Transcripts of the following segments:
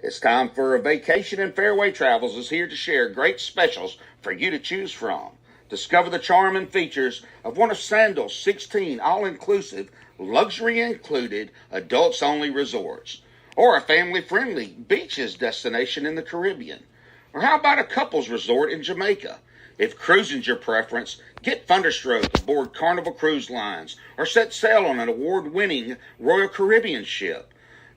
It's time for a vacation, and Fairway Travels is here to share great specials for you to choose from. Discover the charm and features of one of Sandal's 16 all-inclusive, luxury included, adults-only resorts, or a family-friendly beaches destination in the Caribbean. Or how about a couples resort in Jamaica? If cruising's your preference, get Thunderstroke aboard Carnival Cruise Lines or set sail on an award-winning Royal Caribbean ship.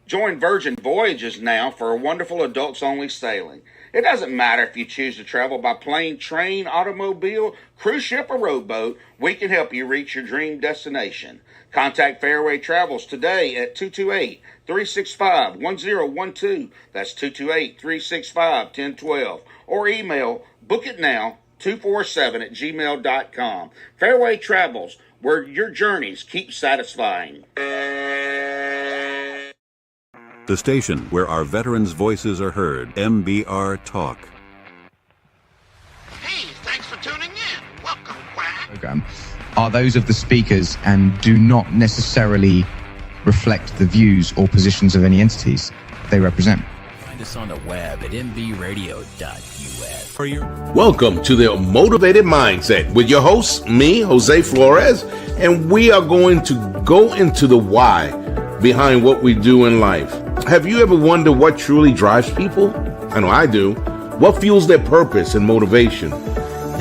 Join Virgin Voyages now for a wonderful adults-only sailing. It doesn't matter if you choose to travel by plane, train, automobile, cruise ship, or rowboat, we can help you reach your dream destination. Contact Fairway Travels today at 228-365-1012. That's 228-365-1012. Or email bookitnow247@gmail.com. Fairway Travels, where your journeys keep satisfying. The station where our veterans' voices are heard, MBR Talk. Hey, thanks for tuning in. Welcome, Quack. Program are those of the speakers and do not necessarily reflect the views or positions of any entities they represent. Find us on the web at mbradio.us. Welcome to the Motivated Mindset with your host, me, Jose Flores, and we are going to go into the why behind what we do in life. Have you ever wondered what truly drives people? I know I do. What fuels their purpose and motivation?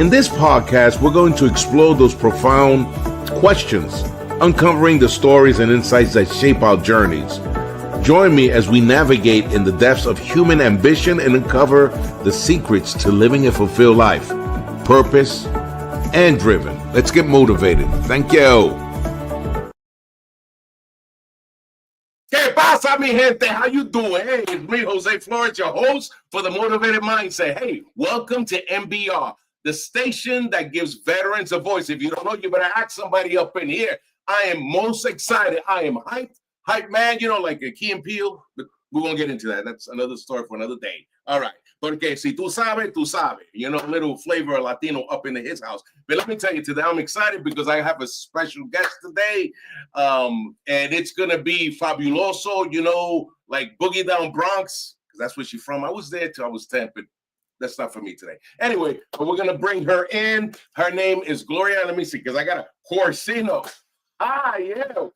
In this podcast, we're going to explore those profound questions, uncovering the stories and insights that shape our journeys. Join me as we navigate in the depths of human ambition and uncover the secrets to living a fulfilled life, purpose, and driven. Let's get motivated. Thank you. ¿Qué pasa, mi gente? How you doing? Hey, it's me, Jose Flores, your host for the Motivated Mindset. Hey, welcome to MBR, the station that gives veterans a voice. If you don't know, you better ask somebody up in here. I am most excited. I am hyped man, you know, like a Key and Peele. But we won't get into that. That's another story for another day. All right. Porque si tú sabes, tú sabes. You know, a little flavor of Latino up into his house. But let me tell you, today I'm excited because I have a special guest today. And it's going to be fabuloso, you know, like Boogie Down Bronx, because that's where she's from. I was there till I was 10, but that's not for me today. Anyway, but we're going to bring her in. Her name is Gloria. Let me see, because I got a Corsino. Yeah.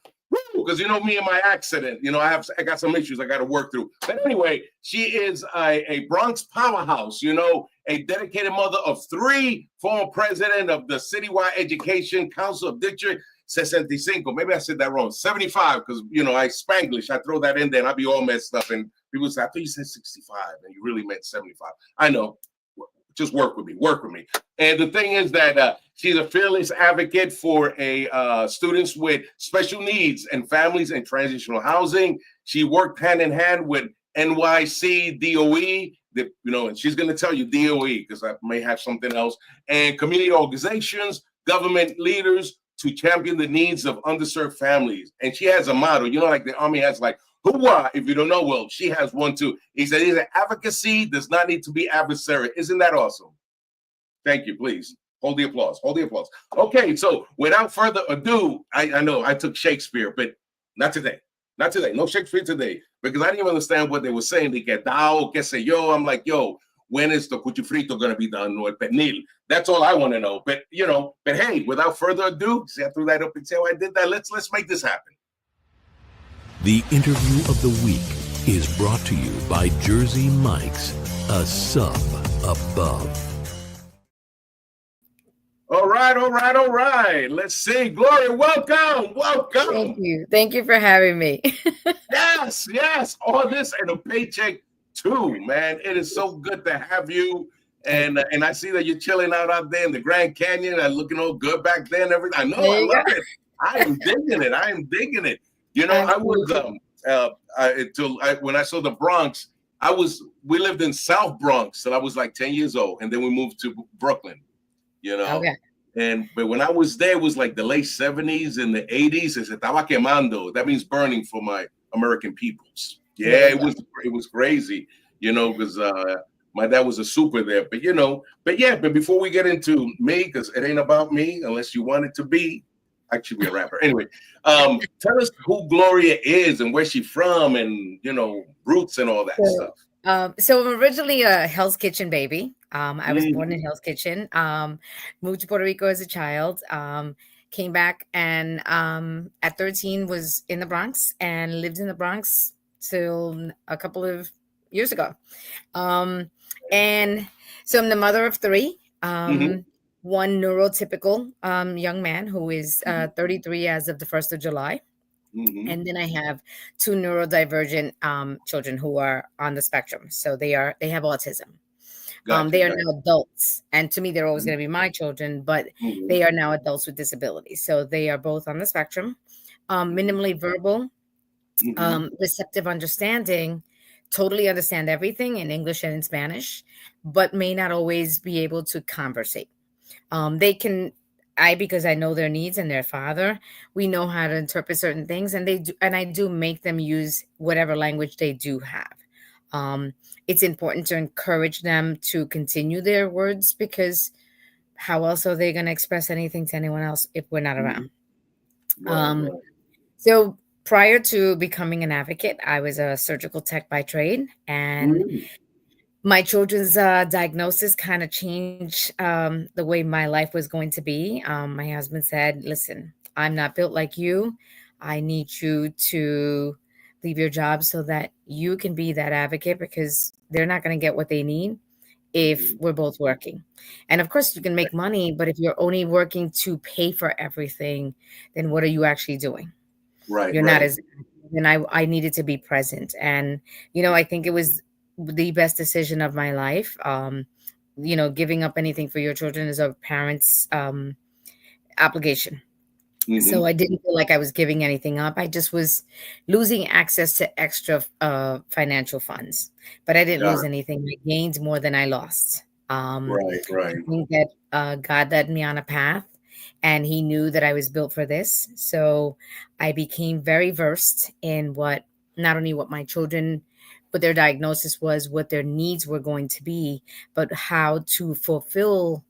Because you know me and my accident, you know, I got some issues I got to work through. But anyway, she is a Bronx powerhouse, you know, a dedicated mother of 3, former president of the Citywide Education Council of District 65. Maybe I said that wrong. 75, because, you know, I Spanglish. I throw that in there and I'll be all messed up. And people say, I thought you said 65 and you really meant 75. I know. Just work with me. And the thing is that she's a fearless advocate for students with special needs and families in transitional housing. She worked hand in hand with NYC DOE, you know, and she's going to tell you DOE because I may have something else, and community organizations, government leaders to champion the needs of underserved families. And she has a motto, you know, like the Army has like, Hoorah, if you don't know, well, she has one too. He said, advocacy does not need to be adversary. Isn't that awesome? Thank you, please. Hold the applause. Okay, so without further ado, I know I took Shakespeare, but not today. No Shakespeare today, because I didn't even understand what they were saying. They get dao, que sé yo. I'm like, yo, when is the cuchifrito going to be done? No, el pernil. That's all I want to know. But, you know, but hey, without further ado, see, I threw that up and say, oh, I did that. Let's make this happen. The interview of the week is brought to you by Jersey Mike's, a sub above. All right. Let's see. Gloria, welcome. Thank you for having me. Yes. All this and a paycheck too, man. It is so good to have you. And I see that you're chilling out there in the Grand Canyon and looking all good back there and everything. I know, I love it. I am digging it. You know, absolutely. When I saw the Bronx, we lived in South Bronx till I was like 10 years old, and then we moved to Brooklyn, you know. Okay. But when I was there, it was like the late 70s and the 80s. Se estaba quemando. That means burning for my American peoples. Yeah, it was crazy, you know, because my dad was a super there. But before we get into me, because it ain't about me unless you want it to be. Actually, be a rapper. Anyway, tell us who Gloria is and where she's from and, you know, roots and all that stuff. So I'm originally a Hell's Kitchen baby. I was born in Mm, Hell's Kitchen. Moved to Puerto Rico as a child. Came back and at 13 was in the Bronx and lived in the Bronx till a couple of years ago. Um, and so I'm the mother of three. mhm, One neurotypical young man who is mhm, 33 as of the 1st of July. mhm. And then I have two neurodivergent children who are on the spectrum. So they have autism. Gotcha, They are gotcha. now adults, and to me, they're always Mhm, going to be my children, but mhm, they are now adults with disabilities. So they are both on the spectrum. mhm, Minimally verbal, mhm. receptive understanding, totally understand everything in English and in Spanish, but may not always be able to conversate. They can, because I know their needs and their father, we know how to interpret certain things, and they do, and I do make them use whatever language they do have. Um, it's important to encourage them to continue their words because how else are they going to express anything to anyone else if we're not around? Mhm. Right, Um, right. so prior to becoming an advocate, I was a surgical tech by trade, and Mm, my children's diagnosis kind of changed the way my life was going to be. My husband said, "Listen, I'm not built like you. I need you to leave your job so that you can be that advocate because they're not going to get what they need if mhm. we're both working. And of course, you can make money, but if you're only working to pay for everything, then what are you actually doing? Right, You're not right. as." And I needed to be present, and I think it was the best decision of my life. Giving up anything for your children is a parent's obligation. So Mhm. I didn't feel like I was giving anything up. I just was losing access to extra financial funds, but I didn't Got lose it. anything. I gained more than I lost. Right, I right. think that God led me on a path, and He knew that I was built for this. So I became very versed in not only what my children, what their diagnosis was, what their needs were going to be, but how to fulfill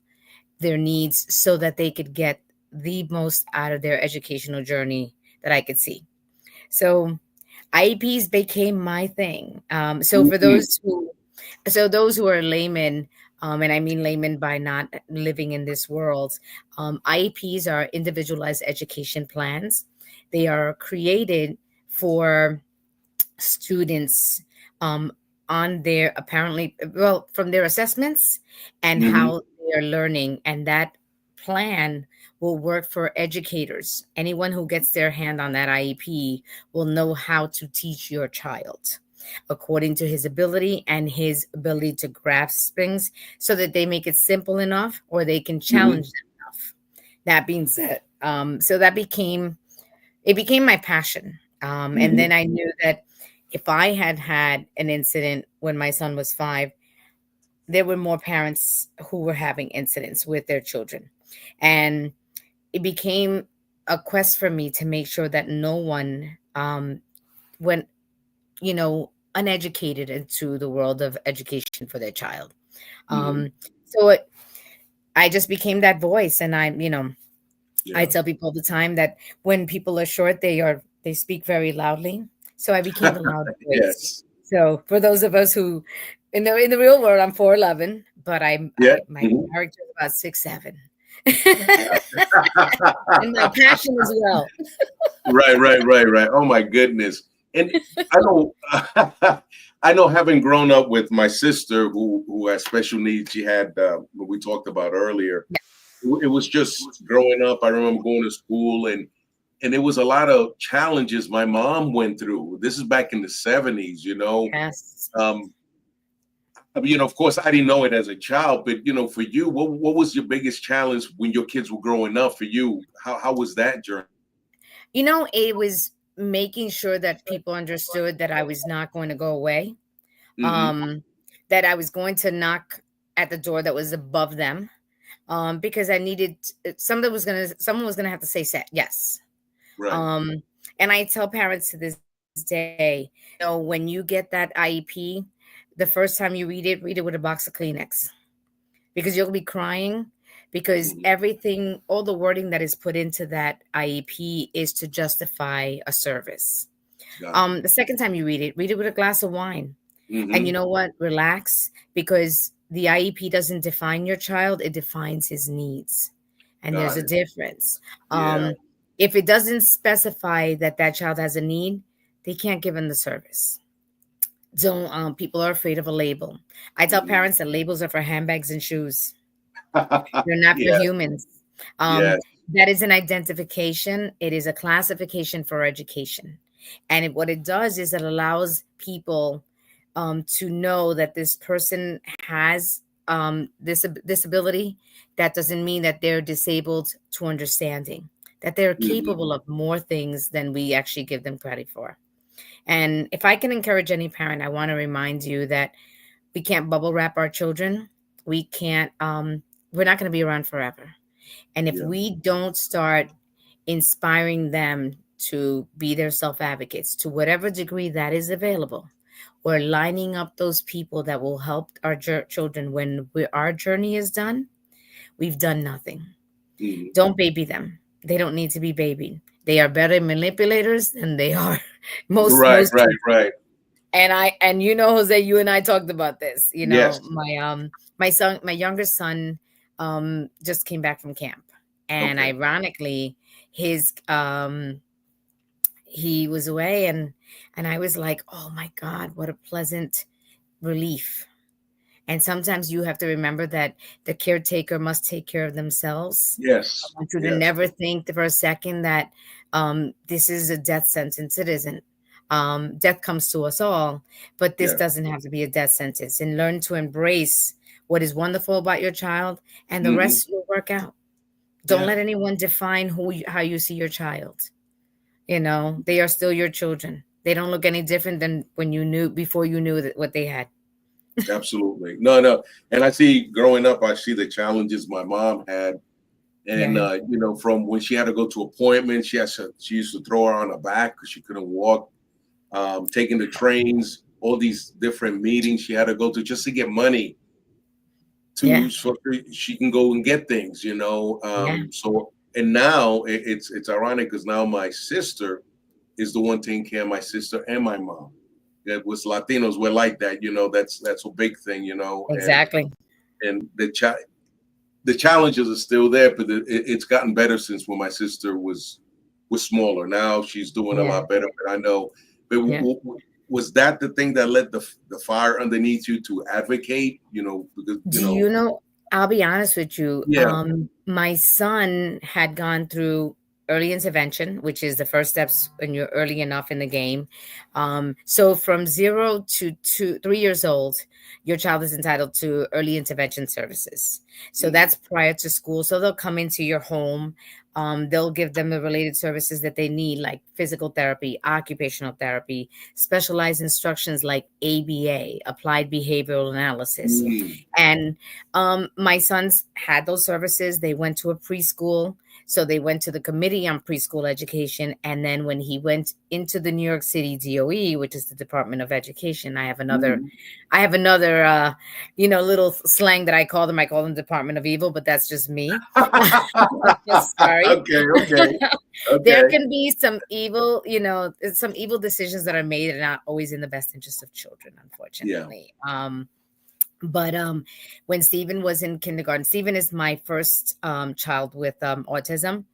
their needs so that they could get the most out of their educational journey that I could see. So IEPs became my thing. Mhm. So those who are laymen, and I mean laymen by not living in this world, IEPs are individualized education plans. They are created for students um, on their apparently well from their assessments and Mhm. how they're learning, and that plan will work for educators. Anyone who gets their hand on that IEP will know how to teach your child according to his ability and his ability to grasp things so that they make it simple enough or they can Mhm. challenge them enough. That being said, so that became it became my passion. And Mhm. then I knew that if I had had an incident when my son was 5, there were more parents who were having incidents with their children. And it became a quest for me to make sure that no one went, uneducated into the world of education for their child. Mhm. So I just became that voice. And I Yeah. tell people all the time that when people are short, they speak very loudly. So I became the loud voice. Yes. So for those of us who in the real world, I'm 4'11", but Yeah. my Mhm. character is about 6'7". And my passion as well. Right, right, right, right. Oh my goodness. And I know I know having grown up with my sister who has special needs, she had what we talked about earlier. It was just growing up. I remember going to school and it was a lot of challenges my mom went through. This is back in the 70s, you know. Yes. Um, I mean, of course, I didn't know it as a child, but for you, what was your biggest challenge when your kids were growing up for you? How was that journey? It was making sure that people understood that I was not going to go away. Hmm. Um, that I was going to knock at the door that was above them. Because I needed someone was gonna have to say yes. Right. Um, and I tell parents to this day, when you get that IEP, the first time you read it with a box of Kleenex because you'll be crying because Hmm. everything, all the wording that is put into that IEP is to justify a service. Got it. The second time you read it with a glass of wine And you Mm-hmm. know what? Relax, because the IEP doesn't define your child, it defines his needs. And there's Got a it. difference. Yeah. If it doesn't specify that that child has a need, they can't give him the service. Don't People are afraid of a label. I tell Mhm. parents that labels are for handbags and shoes. They're not for Yeah. humans. Yeah. That is an identification. It is a classification for education. And what it does is it allows people to know that this person has this disability. That doesn't mean that they're disabled to understanding, that they're Mhm. capable of more things than we actually give them credit for. And if I can encourage any parent, I want to remind you that we can't bubble wrap our children. We can't, we're not going to be around forever. And if Yeah. we don't start inspiring them to be their self advocates to whatever degree that is available, or lining up those people that will help our children when our journey is done, we've done nothing. Mhm. Don't baby them. They don't need to be babied. They are better manipulators than they are Right. most Right. kids. Right. And you know, Jose, you and I talked about this. You know, Yes. my younger son just came back from camp. And Okay. ironically, his he was away, and I was like, "Oh my God, what a pleasant relief." And sometimes you have to remember that the caretaker must take care of themselves. I Yes. want you to Yes. never think for a second that this is a death sentence. It isn't. Death comes to us all, but this Yeah. doesn't have to be a death sentence. And learn to embrace what is wonderful about your child, and the Hmm. rest will work out. Don't Yeah. let anyone define how you see your child. You know, they are still your children. They don't look any different than when you knew before you knew that what they had. Absolutely. No, no. And I see growing up, I see the challenges my mom had. And Yeah. from when she had to go to appointments, she used to throw her on her back because she couldn't walk. Taking the trains, all these different meetings she had to go to just to get money Yeah. so she can go and get things. Yeah. So and now it's ironic because now my sister is the one taking care of my sister and my mom. That was Latinos, we're like that. That's a big thing. Exactly. And the challenges are still there, but it's gotten better since when my sister was smaller. Now she's doing a Yeah. lot better. But I know, but Yeah. was that the thing that led the fire underneath you to advocate? Because Do you know, I'll be honest with you. yeah. My son had gone through early intervention, which is the first steps when you're early enough in the game. So from 0 to 3 years old, your child is entitled to early intervention services. So Mhm. that's prior to school. So they'll come into your home. They'll give them the related services that they need, like physical therapy, occupational therapy, specialized instructions like ABA, applied behavioral analysis. Mm. And my sons had those services. They went to a preschool. So they went to the Committee on Preschool Education. And then when he went into the New York City DOE, which is the Department of Education, Mhm. I have another, little slang that I call them. I call them Department of Evil, but that's just me. Sorry. Okay, okay, There okay. can be some evil decisions that are made and not always in the best interest of children, Yeah. unfortunately. But when Stephen was in kindergarten, Stephen is my first child with autism,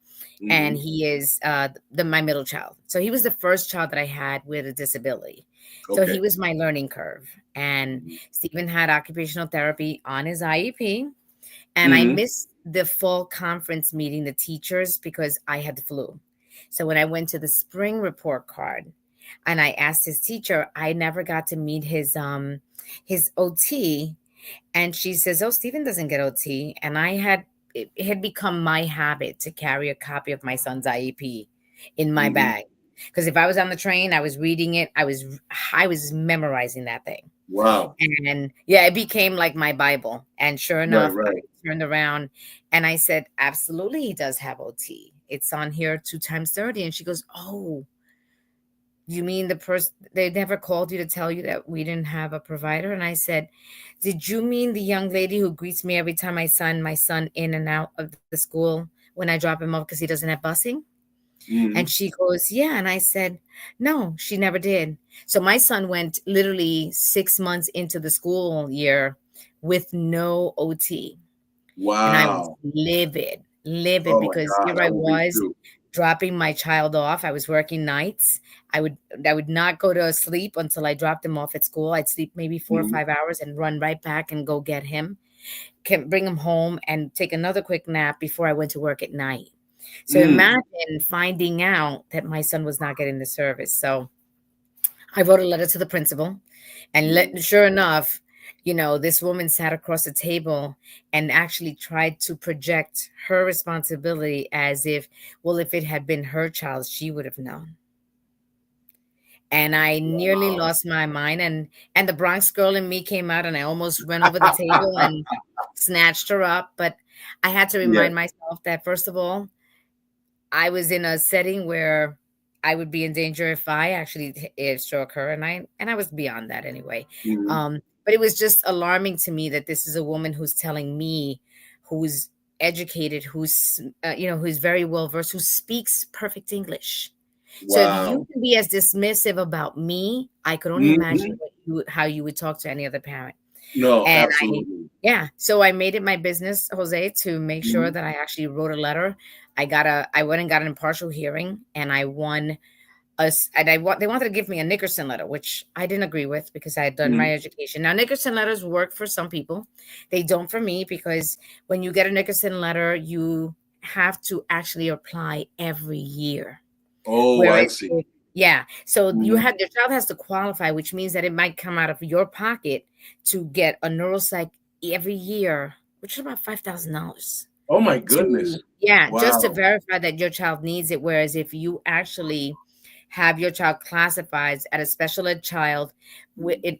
and Hmm. he is my middle child. So he was the first child that I had with a disability. So he Okay. was my learning curve. And Stephen had occupational therapy on his IEP. And I Hmm. missed the fall conference meeting, the teachers, because I had the flu. So when I went to the spring report card and I asked his teacher, I never got to meet his OT. And she says, "Oh, Stephen doesn't get OT." And it had become my habit to carry a copy of my son's IEP in my Hmm. bag. Because if I was on the train, I was reading it. I was memorizing that thing. Wow. And yeah, it became like my Bible. And sure Right, enough, I right. turned around and I said, "Absolutely, he does have OT. It's on here 2 times 30." And she goes, "Oh, you mean the person they never called you to tell you that we didn't have a provider?" And I said, "Did you mean the young lady who greets me every time I send my son in and out of the school when I drop him off because he doesn't have busing?" And Hmm. she goes, "Yeah." And I said, "No, she never did." So my son went literally 6 months into the school year with no OT. And I was Wow. livid Oh my because God, here I I will be was too. dropping my child off. I was working nights. I would not go to sleep until I dropped him off at school. I'd sleep maybe 4 or 5 hours and run right back and go get him, can bring him home and take another quick nap before I went to work at night. So imagine finding out that my son was not getting the service. So I wrote a letter to the principal, and sure enough, this woman sat across the table and actually tried to project her responsibility as if, well, if it had been her child, she would have known. And I nearly Wow. lost my mind, and the Bronx girl in me came out, and I almost went over the table and snatched her up. But I had to Yeah. remind myself that, first of all, I was in a setting where I would be in danger if I actually it struck her, and I was beyond that anyway. But it was just alarming to me that this is a woman who's telling me, who's educated, who's very well versed, who speaks perfect English. So if you Wow. can be as dismissive about me, I could only imagine how you would talk to any other parent. No, And absolutely. so I made it my business, Jose, to make sure that I actually wrote a letter. I went and got an impartial hearing, and I won they wanted to give me a Nickerson letter, which I didn't agree with because I had done my education. Now, Nickerson letters work for some people. They don't for me, because when you get a Nickerson letter, you have to actually apply every year. Oh, I Whereas see. so your child has to qualify, which means that it might come out of your pocket to get a neuropsych every year, which is about $5,000. Oh my goodness. Just to Wow. verify that your child needs it. Whereas if you actually have your child classified at a special ed child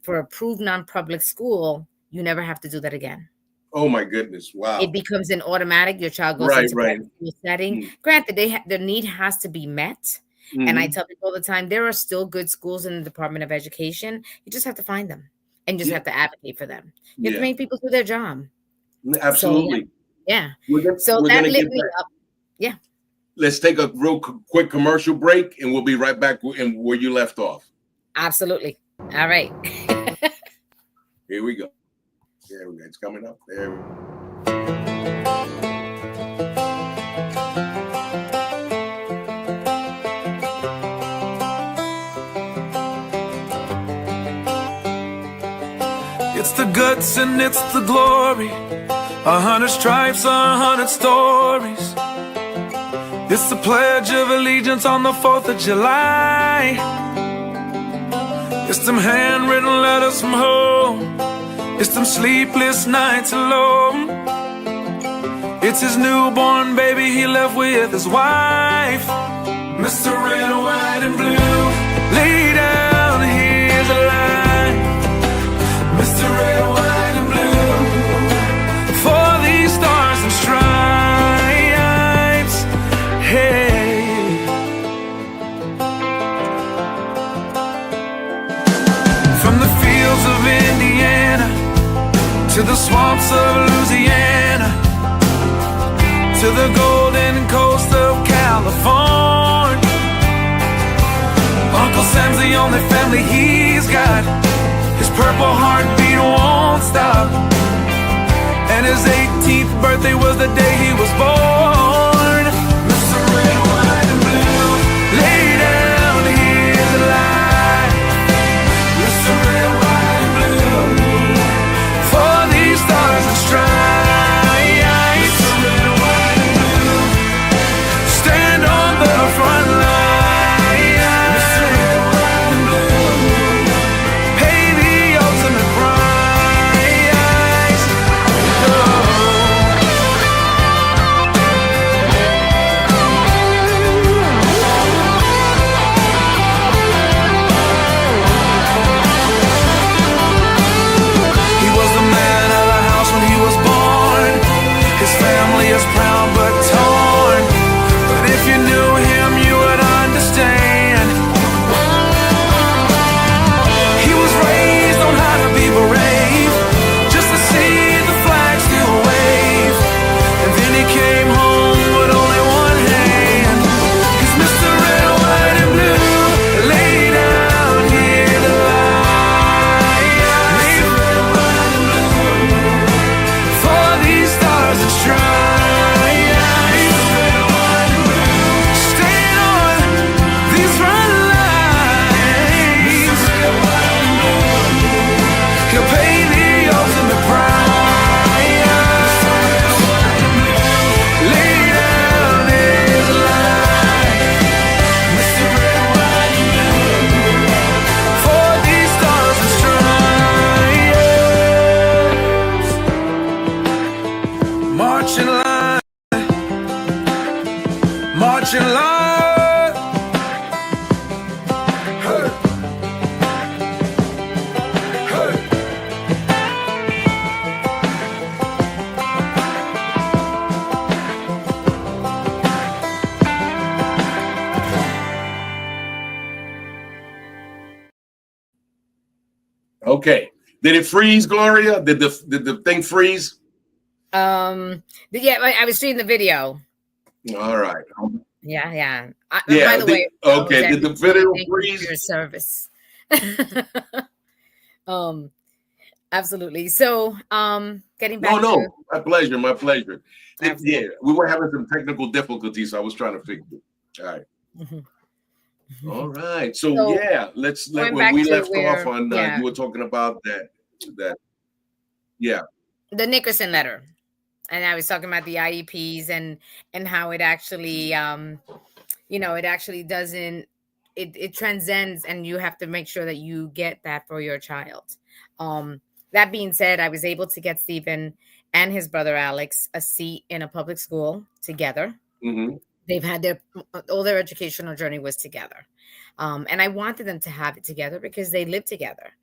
for approved non-public school, you never have to do that again. Oh my goodness. Wow. It becomes an automatic. Your child goes into private school setting. Granted, their need has to be met. And I tell people all the time, there are still good schools in the Department of Education. You just have to find them and just have to advocate for them. You have to make people do their job. Absolutely. So that lit me up. Yeah. Let's take a real quick commercial break, and we'll be right back where you left off. Absolutely. All right. Here we go. There we go. It's coming up. There we go. It's the guts and it's the glory. 100 stripes, 100 stories. It's the Pledge of Allegiance on the 4th of July. It's them handwritten letters from home. It's them sleepless nights alone. It's his newborn baby he left with his wife. Mr. Red, White, and Blue, lay down his life. Mr. Red, White, and Blue, for these stars and stripes. Hey. From the fields of Indiana to the swamps of Louisiana, to the golden coast of California, Uncle Sam's the only family he's got. His purple heartbeat won't stop, and his 18th birthday was the day he was born. Mr. Red, White, and Blue, lay down his life. Mr. Red, White, and Blue, for these stars and stripes. Mr. Red, White, and Blue, stand on the front line. Mr. Red, White, and Blue, pay the ultimate price. Oh. Okay. Did it freeze, Gloria? Did the thing freeze? Yeah, I was seeing the video. All right. Yeah. By Yeah. the way, Okay. Jose, Did the video thank you for freeze? your service. um, absolutely. So, getting back to No. My pleasure. My pleasure. absolutely. Yeah, we were having some technical difficulties, so I was trying to fix it. All right. All right. So So yeah, going when back we to left off where, on yeah, you were talking about that yeah. the Nickerson letter, and I was talking about the IEPs and how it actually, it actually doesn't. It transcends, and you have to make sure that you get that for your child. That being said, I was able to get Stephen and his brother Alex a seat in a public school together. Mm-hmm. They've had all their educational journey was together, and I wanted them to have it together because they live together,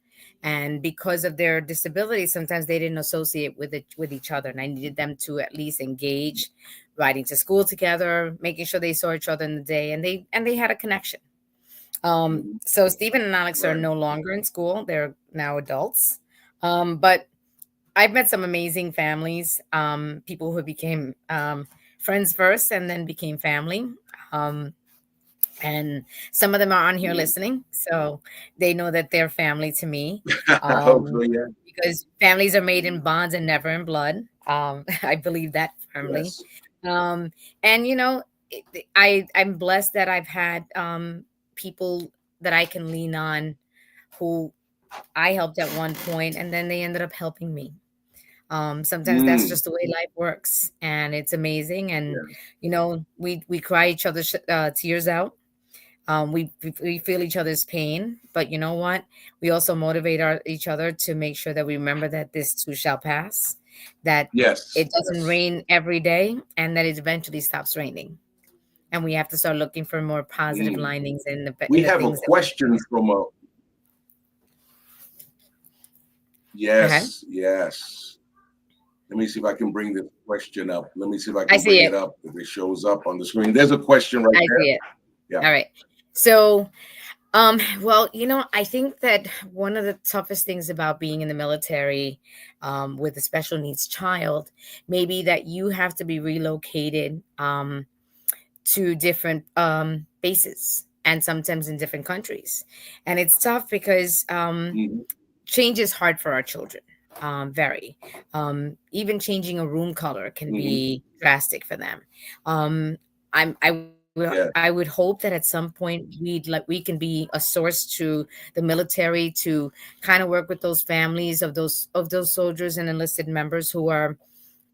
and because of their disability, sometimes they didn't associate with each other, and I needed them to at least engage, riding to school together, making sure they saw each other in the day, and they had a connection. So Stephen and Alex are Right. no longer in school; they're now adults, but I've met some amazing families, people who became friends first and then became family. Um, and some of them are on here listening, so they know that they're family to me. Hopefully, yeah. Because families are made in bonds and never in blood. I believe that firmly. Yes. And I'm blessed that I've had people that I can lean on who I helped at one point, and then they ended up helping me. Sometimes that's Mm, just the way life works, and it's amazing. And yeah. we cry each other's tears out. We feel each other's pain, but you know what? We also motivate each other to make sure that we remember that this too shall pass, that Yes. it doesn't Yes. rain every day, and that it eventually stops raining. And we have to start looking for more positive Mm. linings in We the have a things that we question from a go ahead. yes. Let me see if I can bring this question up. Let me see if I I can see bring it. it up. If it shows up on the screen. There's a question right I there. see it. Yeah. All right. So, well, I think that one of the toughest things about being in the military, with a special needs child, maybe that you have to be relocated to different bases and sometimes in different countries. And it's tough because Mhm. change is hard for our children. Very. Even changing a room color can Mhm. be drastic for them. Yeah. I would hope that at some point we can be a source to the military to kind of work with those families of those soldiers and enlisted members who are,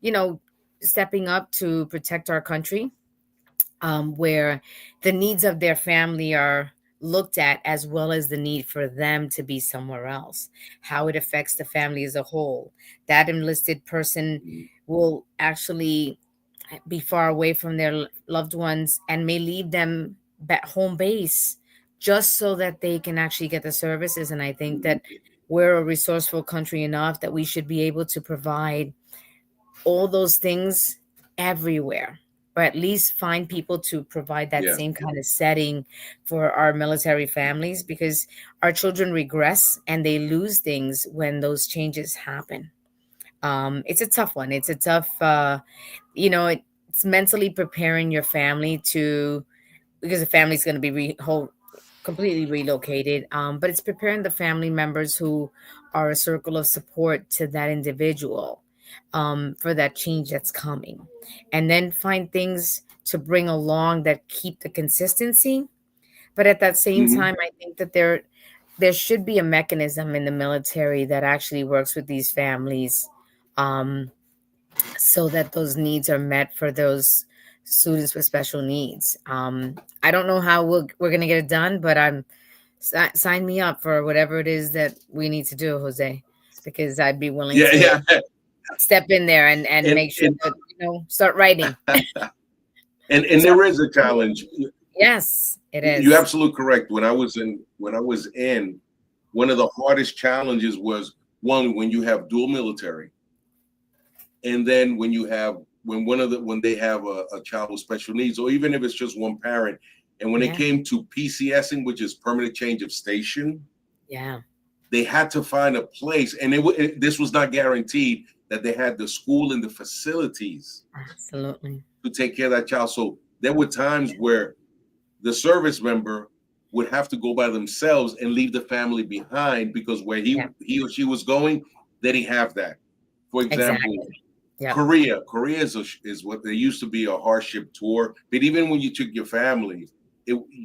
you know, stepping up to protect our country, where the needs of their family are looked at as well as the need for them to be somewhere else, how it affects the family as a whole. That enlisted person will actually be far away from their loved ones and may leave them back home base just so that they can actually get the services. And I think that we're a resourceful country enough that we should be able to provide all those things everywhere, or at least find people to provide that Yeah. same kind of setting for our military families, because our children regress and they lose things when those changes happen. It's a tough one. It's a tough, it's mentally preparing your family to, because the family's going to be completely relocated. But it's preparing the family members who are a circle of support to that individual, for that change that's coming. And then find things to bring along that keep the consistency. But at that same Mhm. time, I think that there should be a mechanism in the military that actually works with these families, um, so that those needs are met for those students with special needs. I don't know how we're going to get it done, but sign me up for whatever it is that we need to do, Jose, because I'd be willing Yeah. to Yeah. step in there and And make sure that, start writing. and So, there is a challenge. yes, it You're is. absolutely correct. When I was in, one of the hardest challenges was one when you have dual military, and then when they have a child with special needs, or even if it's just one parent, and when it Yeah. came to PCSing, which is permanent change of station, Yeah. they had to find a place, and this was not guaranteed that they had the school and the facilities Absolutely. to take care of that child. So there were times where the service member would have to go by themselves and leave the family behind because where he or she was going, they didn't have that. For example, Korea is what there used to be a hardship tour, but even when you took your family,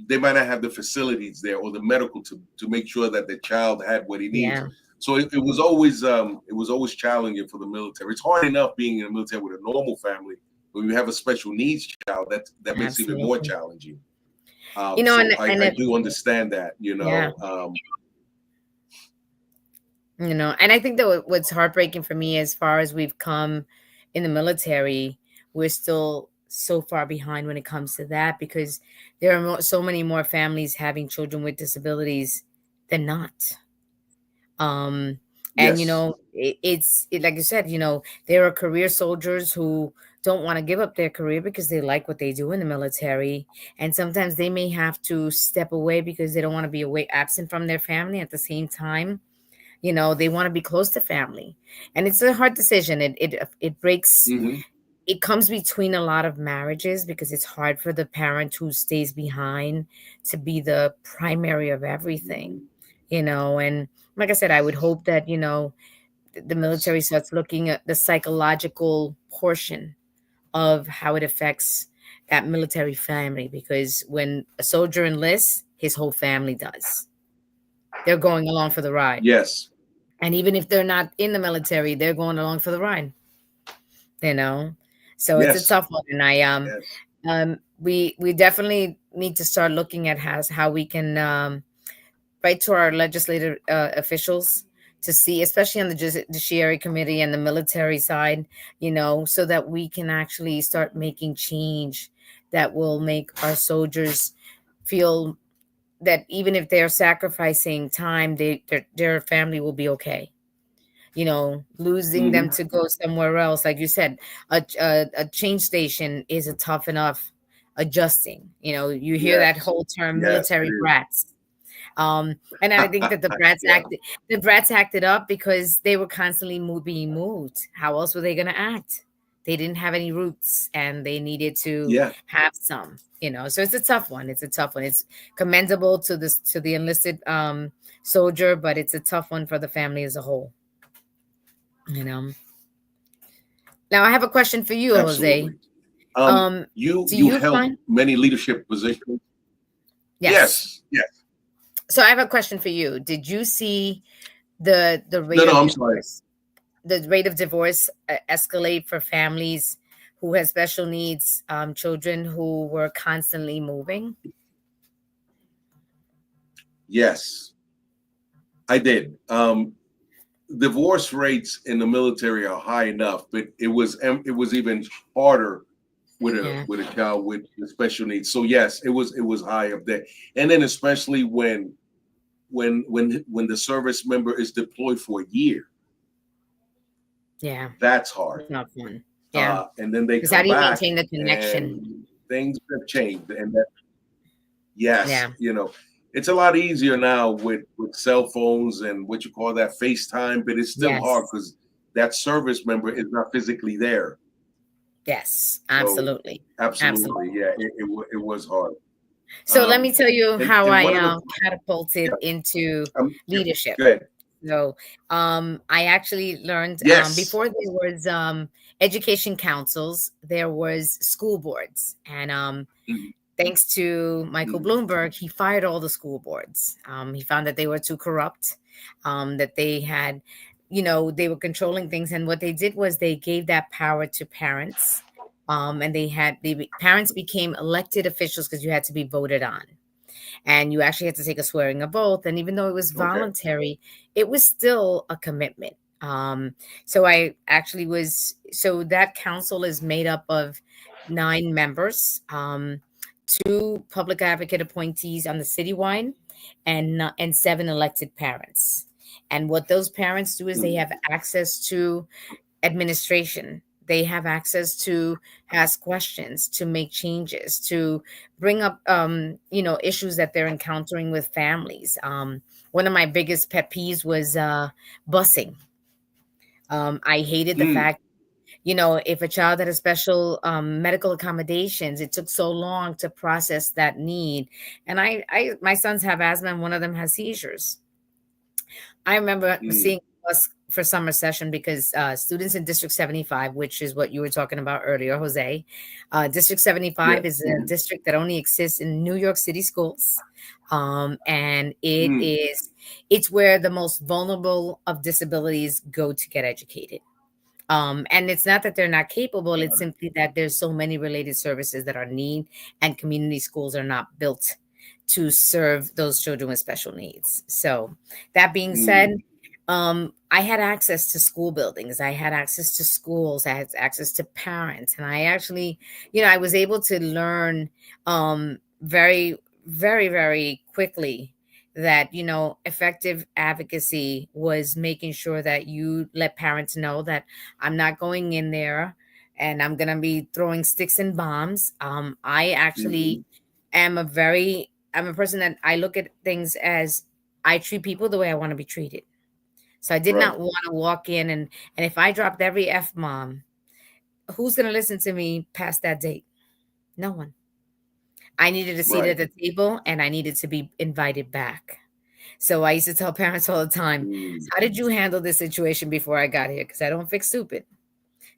they might not have the facilities there or the medical to make sure that the child had what he needs. So it was always challenging for the military. It's hard enough being in the military with a normal family. When you have a special needs child, that makes it even more challenging. You know, so I do understand that. You know, you know, and I think that what's heartbreaking for me, as far as we've come in the military, we're still so far behind when it comes to that, because there are so many more families having children with disabilities than not. And you know, it's like you said, you know, there are career soldiers who don't want to give up their career because they like what they do in the military, and sometimes they may have to step away because they don't want to be absent from their family. At the same time, you know, they want to be close to family, and it's a hard decision. It breaks. It comes between a lot of marriages because it's hard for the parent who stays behind to be the primary of everything, you know. And like I said, I would hope that, you know, the military starts looking at the psychological portion of how it affects that military family, because when a soldier enlists, his whole family does. They're going along for the ride. Yes. And even if they're not in the military, they're going along for the ride. You know? So it's a tough one. And we definitely need to start looking at how we can write to our legislative officials to see, especially on the Judiciary Committee and the military side, you know, so that we can actually start making change that will make our soldiers feel that even if they're sacrificing time, their family will be okay. You know, losing them to go somewhere else, like you said, a change station is a tough enough adjusting. You know, you hear that whole term, military brats. And I think that the brats acted up because they were constantly being moved. How else were they going to act? They didn't have any roots, and they needed to have some. You know, so it's a tough one. It's commendable to the enlisted soldier, but it's a tough one for the family as a whole. You know. Now I have a question for you, Absolutely. Jose. You held many leadership positions. Yes. So I have a question for you. Did you see the rate of divorce? The rate of divorce escalate for families who had special needs children who were constantly moving? Yes, I did. Divorce rates in the military are high enough, but it was even harder with a child with special needs. So yes, it was high up there, and then especially when the service member is deployed for a year. Yeah, that's hard. It's not fun. Yeah, and then they come how do you back. maintain the connection? Things have changed, and you know, it's a lot easier now with cell phones and what you call that FaceTime, but it's still hard because that service member is not physically there. Yes, absolutely. So, absolutely. Yeah, it was hard. So let me tell you how I catapulted into leadership. Good. So I actually learned before there was education councils, there was school boards. And thanks to Michael Bloomberg, he fired all the school boards. He found that they were too corrupt, that they had, you know, they were controlling things. And what they did was they gave that power to parents. And the parents became elected officials because you had to be voted on. And you actually had to take a swearing of oath. And even though it was voluntary, it was still a commitment. So I actually so that council is made up of 9 members, 2 public advocate appointees on the citywide, and 7 elected parents. And what those parents do is they have access to administration. they have access to ask questions, to make changes, to bring up, issues that they're encountering with families. One of my biggest pet peeves was busing. I hated the fact, if a child had a special medical accommodations, it took so long to process that need. And my sons have asthma, and one of them has seizures. I remember seeing us for summer session because students in District 75, which is what you were talking about earlier, Jose, District 75 is a district that only exists in New York City schools. And it's where the most vulnerable of disabilities go to get educated. And it's not that they're not capable, it's simply that there's so many related services that are need, and community schools are not built to serve those children with special needs. So that being said, I had access to school buildings. I had access to schools. I had access to parents. And I actually, I was able to learn very, very, very quickly that, effective advocacy was making sure that you let parents know that I'm not going in there and I'm going to be throwing sticks and bombs. I actually am I'm a person that I look at things as I treat people the way I want to be treated. So I did not want to walk in and if I dropped every F-bomb, who's going to listen to me past that date? No one. I needed a seat at the table and I needed to be invited back. So I used to tell parents all the time, how did you handle this situation before I got here? Because I don't fix stupid.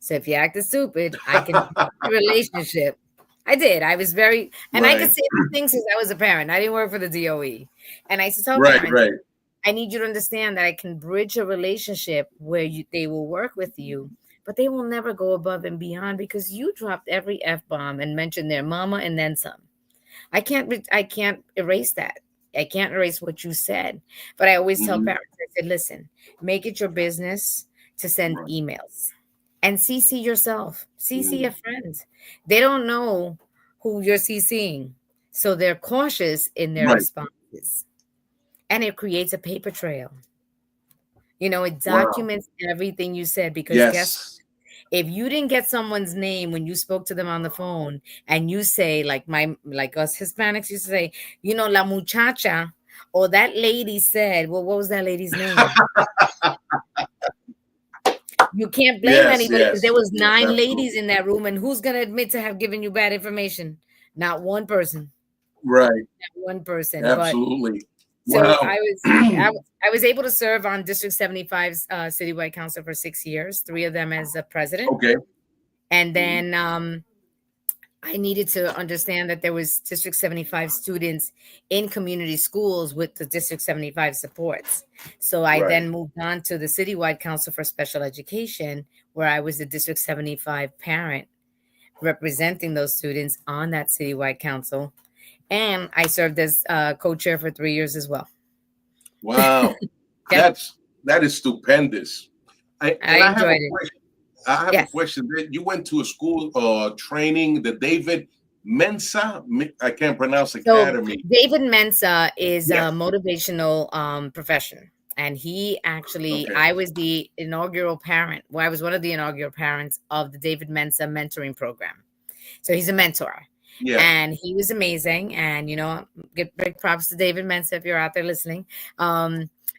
So if you acted stupid, I can a relationship. I did. I was very, and I could say these things since I was a parent. I didn't work for the DOE. And I used to tell parents, I need you to understand that I can bridge a relationship where they will work with you, but they will never go above and beyond because you dropped every F-bomb and mentioned their mama and then some. I can't erase that. I can't erase what you said. But I always tell parents, I said, listen, make it your business to send emails and CC yourself, CC your friends. They don't know who you're CCing. So they're cautious in their responses. And it creates a paper trail. It documents everything you said because guess if you didn't get someone's name when you spoke to them on the phone and you say, like us Hispanics used to say, la muchacha, or that lady said, well, what was that lady's name? You can't blame anybody because there was 9 ladies in that room, and who's going to admit to have given you bad information? Not one person. Right. Not one person. Absolutely. So I was able to serve on District 75's citywide council for 6 years, 3 of them as a president. Okay. And then I needed to understand that there was District 75 students in community schools with the District 75 supports. So I then moved on to the citywide council for special education, where I was the District 75 parent representing those students on that citywide council. And I served as co-chair for 3 years as well. Wow. That is stupendous. I enjoyed it. I have a question. You went to a school training, the David Mensa? I can't pronounce academy. So David Mensa is a motivational profession. And he actually, I was the inaugural parent. Well, I was one of the inaugural parents of the David Mensa mentoring program. So he's a mentor. Yeah. And he was amazing. And, get big props to David Mensa if you're out there listening.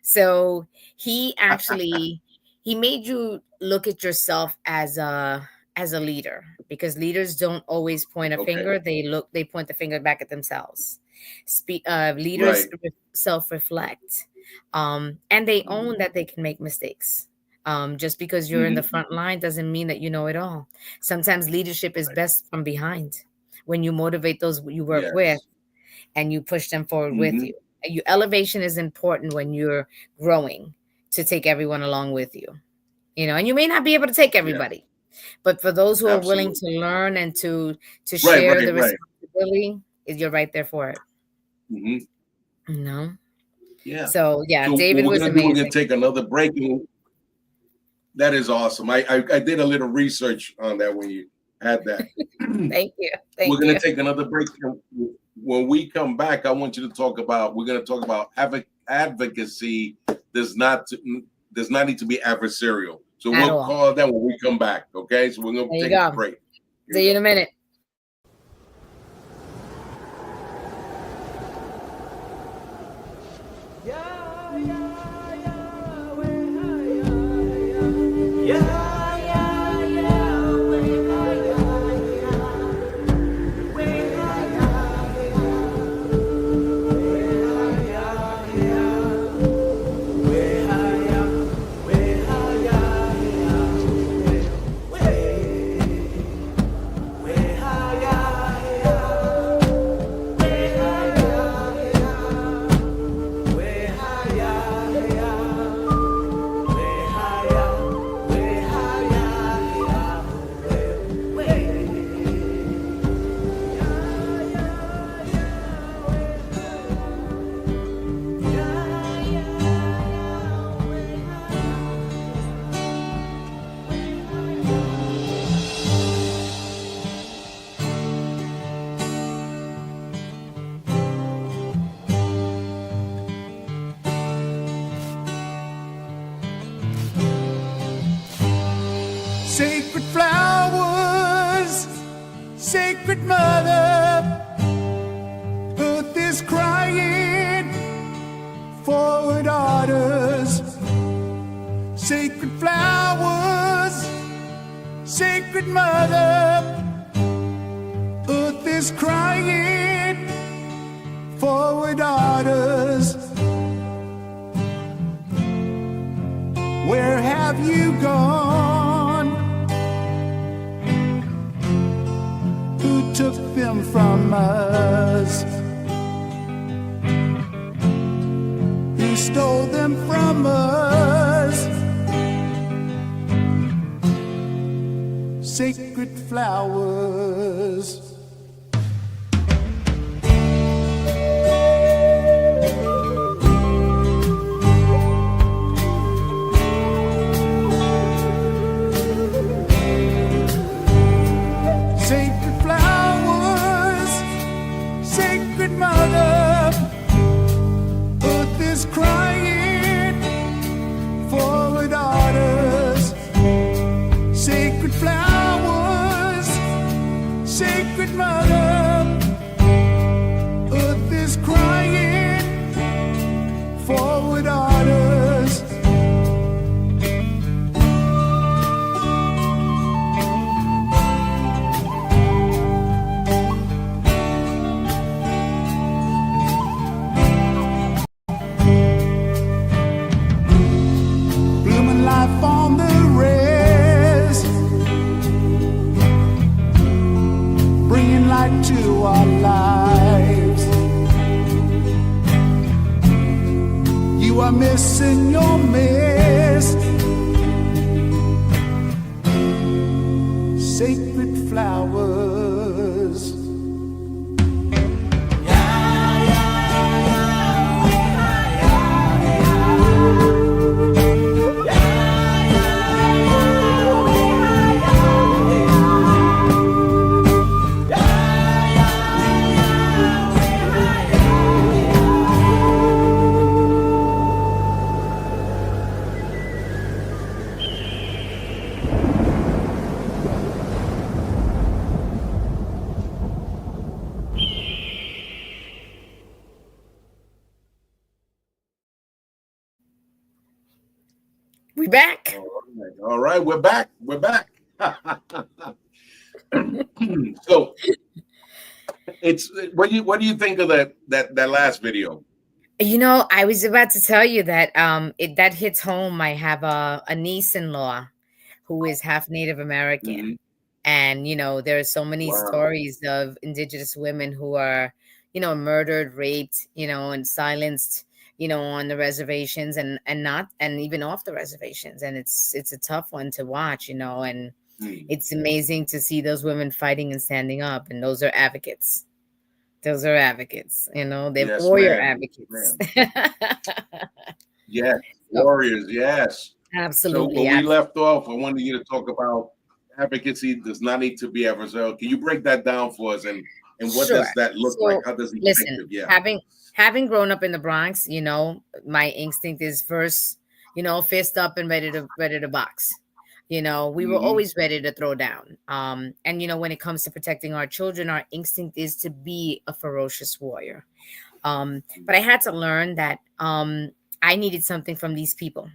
So he actually, he made you look at yourself as a leader, because leaders don't always point a finger. They point the finger back at themselves. Leaders self-reflect. And they own that they can make mistakes. Just because you're in the front line doesn't mean that you know it all. Sometimes leadership is best from behind. When you motivate those you work with and you push them forward with you. Your elevation is important when you're growing, to take everyone along with you. And you may not be able to take everybody, but for those who are willing to learn and to share the responsibility, you're right there for it. Yeah. So David was amazing. We're going to take another break. That is awesome. I did a little research on that when you had that. Thank you. We're going to take another break. When we come back, I want you to talk about, we're going to talk about advocacy does not need to be adversarial. So At we'll all. call them when we come back. Okay, so we're gonna There you take go. a break. See you in a minute. Sacred flowers, sacred mother, earth is crying for her daughters. Sacred flowers, sacred mother, earth is crying for her daughters. Where have you gone? Who took them from us? Who stole them from us? Sacred flowers. Sacred flowers, sacred mother, earth is crying for her daughters. Sacred flowers, sacred mother, earth is crying for her daughters. Blooming life on the res, bringing light to our lives. You are missing your mist. Sacred flowers. We back. All right, we're back. We're back. So it's what do you think of that last video? You know, I was about to tell you that that hits home. I have a niece-in-law who is half Native American. Mhm. And, you know, there are so many Wow. stories of indigenous women who are, you know, murdered, raped, you know, and silenced, you know, on the reservations and not and even off the reservations. And it's a tough one to watch, you know, and it's amazing to see those women fighting and standing up. And those are advocates. Those are advocates, you know, they're Yes, warrior ma'am. advocates. Yes, So, warriors. Yes. So absolutely. when we left off, I wanted you to talk about advocacy does not need to be adversarial. Can you break that down for us? And what Sure. does that look So, like? How does it listen, effective? Yeah. having grown up in the Bronx, you know, my instinct is first, you know, fist up and ready to box. You know, we were always ready to throw down. And you know, when it comes to protecting our children, our instinct is to be a ferocious warrior. But I had to learn that I needed something from these people.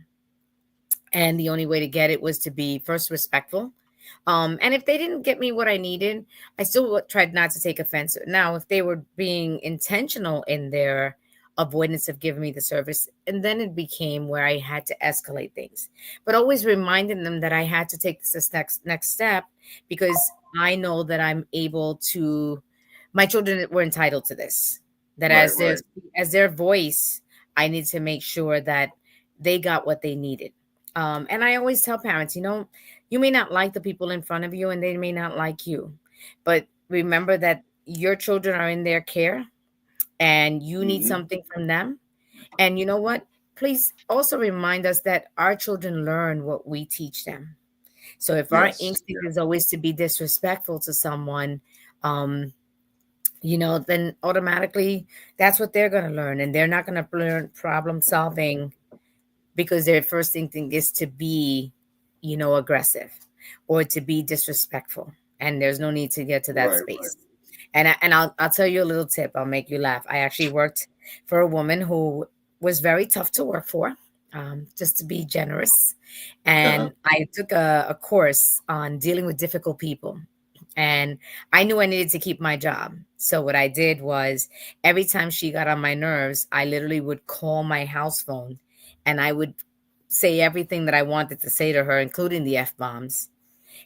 And the only way to get it was to be first respectful. And if they didn't get me what I needed, I still tried not to take offense. Now, if they were being intentional in their avoidance of giving me the service, and then it became where I had to escalate things, but always reminding them that I had to take this next step, because I know that I'm able to. My children were entitled to this. That Right, as their voice, I need to make sure that they got what they needed. And I always tell parents, you know, you may not like the people in front of you and they may not like you, but remember that your children are in their care and you need something from them. And you know what? Please also remind us that our children learn what we teach them. So if our instinct is always to be disrespectful to someone, you know, then automatically that's what they're going to learn. And they're not going to learn problem solving because their first instinct is to be, you know, aggressive or to be disrespectful. And there's no need to get to that space. And I'll tell you a little tip. I'll make you laugh. I actually worked for a woman who was very tough to work for, just to be generous. And I took a course on dealing with difficult people. And I knew I needed to keep my job. So what I did was every time she got on my nerves, I literally would call my house phone and I would say everything that I wanted to say to her, including the F-bombs.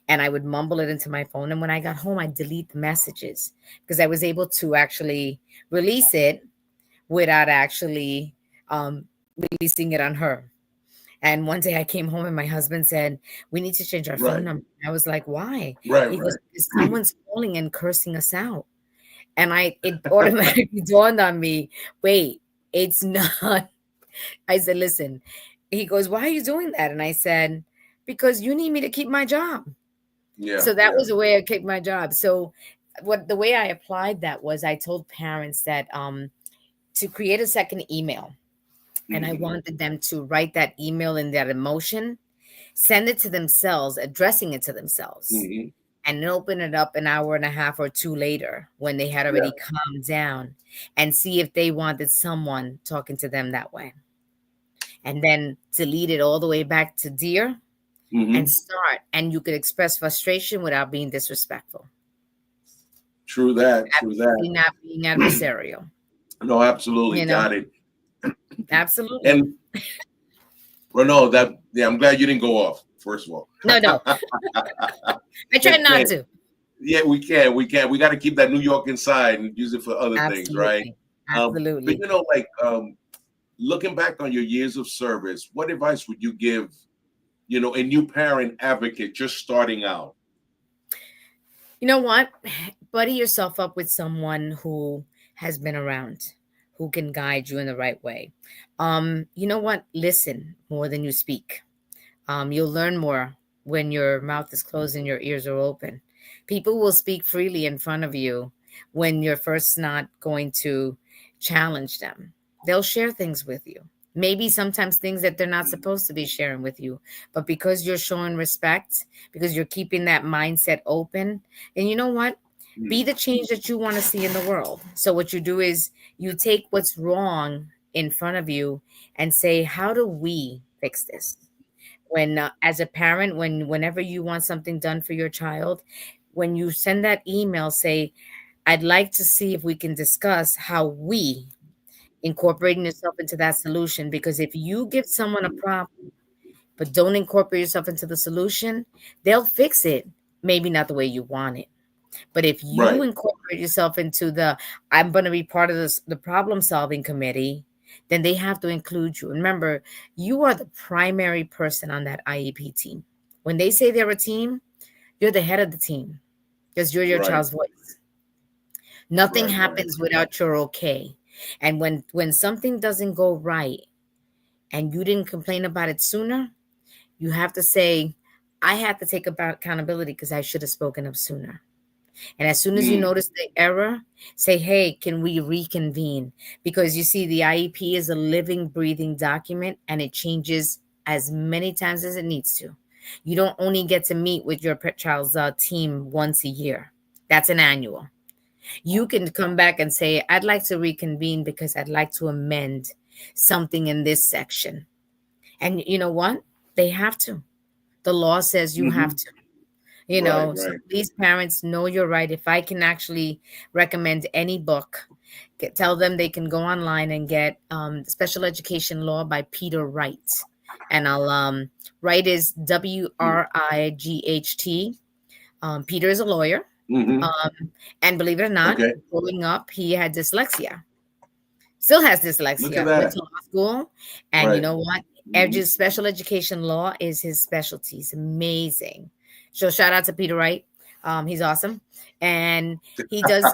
And I would mumble it into my phone. And when I got home, I'd delete the messages because I was able to actually release it without actually releasing it on her. And one day I came home and my husband said, we need to change our phone number. I was like, why? He goes, because someone's calling and cursing us out. And it automatically dawned on me, wait, it's not. I said, listen. He goes, why are you doing that? And I said, because you need me to keep my job. So that was the way I kept my job. So the way I applied that was I told parents that to create a second email. And I wanted them to write that email in that emotion, send it to themselves, addressing it to themselves, and then open it up an hour and a half or two later when they had already calmed down and see if they wanted someone talking to them that way. And then delete it all the way back to dear and start. And you could express frustration without being disrespectful. True that. Not being adversarial. No, absolutely. You know? Got it. Absolutely. And well, no, I'm glad you didn't go off, first of all. No. I try not to. Yeah, we can. We got to keep that New York inside and use it for other things, right? Absolutely. But you know, like looking back on your years of service, what advice would you give, you know, a new parent advocate just starting out? You know what? Buddy yourself up with someone who has been around, who can guide you in the right way. You know what? Listen more than you speak. You'll learn more when your mouth is closed and your ears are open. People will speak freely in front of you when you're first not going to challenge them. They'll share things with you. Maybe sometimes things that they're not supposed to be sharing with you. But because you're showing respect, because you're keeping that mindset open, and you know what? Be the change that you want to see in the world. So what you do is you take what's wrong in front of you and say, how do we fix this? When as a parent, whenever you want something done for your child, when you send that email, say, I'd like to see if we can discuss how we incorporating yourself into that solution. Because if you give someone a problem, but don't incorporate yourself into the solution, they'll fix it. Maybe not the way you want it. But if you incorporate yourself into I'm going to be part of the problem solving committee, then they have to include you. Remember, you are the primary person on that IEP team. When they say they're a team, you're the head of the team because you're your child's voice. Nothing happens without your okay. And when something doesn't go right and you didn't complain about it sooner, you have to say, I have to take accountability because I should have spoken up sooner. And as soon as you notice the error, say, hey, can we reconvene? Because you see, the IEP is a living, breathing document and it changes as many times as it needs to. You don't only get to meet with your child's team once a year. That's an annual. You can come back and say, I'd like to reconvene because I'd like to amend something in this section. And you know what? They have to. The law says you have to. So these parents know you're right. If I can actually recommend any book, tell them they can go online and get Special Education Law by Peter Wright. And I'll Wright is Wright. Peter is a lawyer. And believe it or not, growing up, he had dyslexia. Still has dyslexia. Went to law school. And you know what? Special education law is his specialty. It's amazing. So shout out to Peter Wright. He's awesome. And he does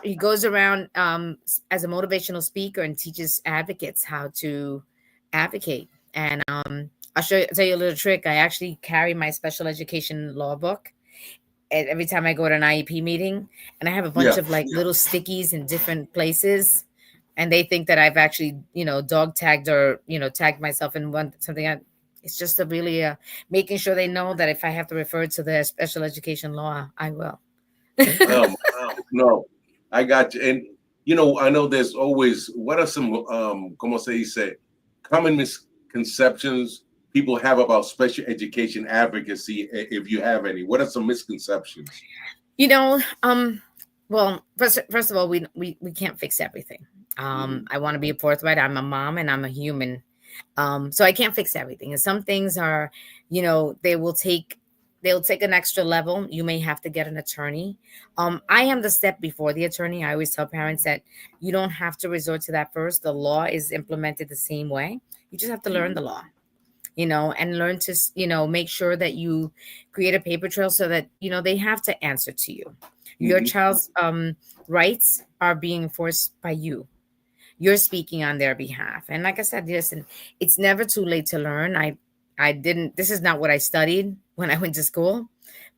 he goes around as a motivational speaker and teaches advocates how to advocate. And I'll tell you a little trick. I actually carry my special education law book every time I go to an IEP meeting, and I have a bunch of like little stickies in different places. And they think that I've actually, dog tagged or, tagged myself in something. It's just really making sure they know that if I have to refer to the special education law, I will. No, I got you. And, I know there's always, what are some, como se dice, common misconceptions people have about special education advocacy, if you have any? What are some misconceptions? Well, first of all, we can't fix everything. I want to be forthright. I'm a mom and I'm a human. So I can't fix everything. And some things are, they'll take an extra level. You may have to get an attorney. I am the step before the attorney. I always tell parents that you don't have to resort to that first. The law is implemented the same way. You just have to learn the law, and learn to, make sure that you create a paper trail so that, they have to answer to you. Your child's rights are being enforced by you. You're speaking on their behalf. And like I said, listen, it's never too late to learn. This is not what I studied when I went to school,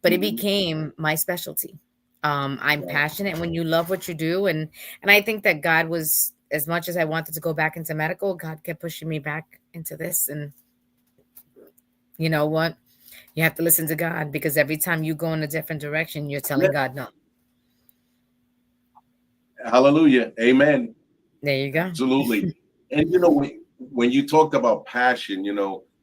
but it became my specialty. I'm passionate when you love what you do. And I think that God was, as much as I wanted to go back into medical, God kept pushing me back into this. And you know what? You have to listen to God, because every time you go in a different direction, you're telling God no. Hallelujah. Amen. There you go. Absolutely. And when you talked about passion,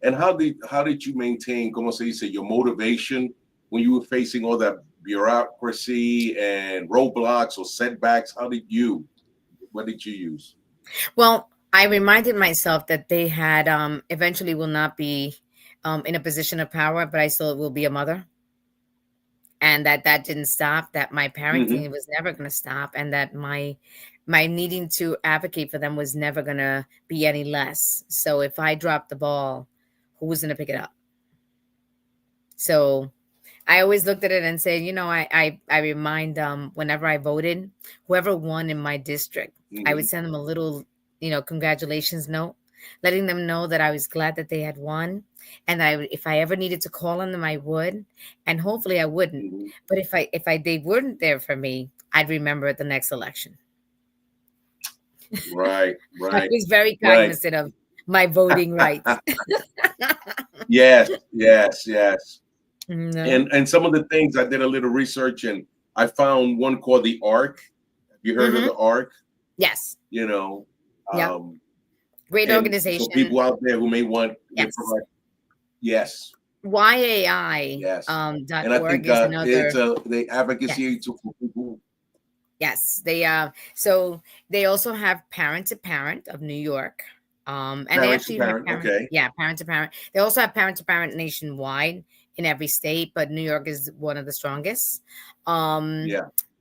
and how did you maintain, como se dice, your motivation when you were facing all that bureaucracy and roadblocks or setbacks? What did you use? Well, I reminded myself that they had eventually will not be in a position of power, but I still will be a mother. And that didn't stop, that my parenting was never going to stop, and that my needing to advocate for them was never going to be any less. So if I dropped the ball, who was going to pick it up? So I always looked at it and said, I remind whenever I voted, whoever won in my district, I would send them a little, congratulations note, letting them know that I was glad that they had won. And if I ever needed to call on them, I would. And hopefully I wouldn't. But if they weren't there for me, I'd remember at the next election. Right. I was very cognizant of my voting rights. Yes. No. And some of the things, I did a little research and I found one called the ARC. Have you heard of the ARC? Yes. Great organization. So people out there who may want YAI. Yes. And I think is another. It's the advocacy for people. Yes, so they also have Parent to Parent of New York. And parent they actually have Parent to Parent. They also have Parent to Parent nationwide in every state, but New York is one of the strongest.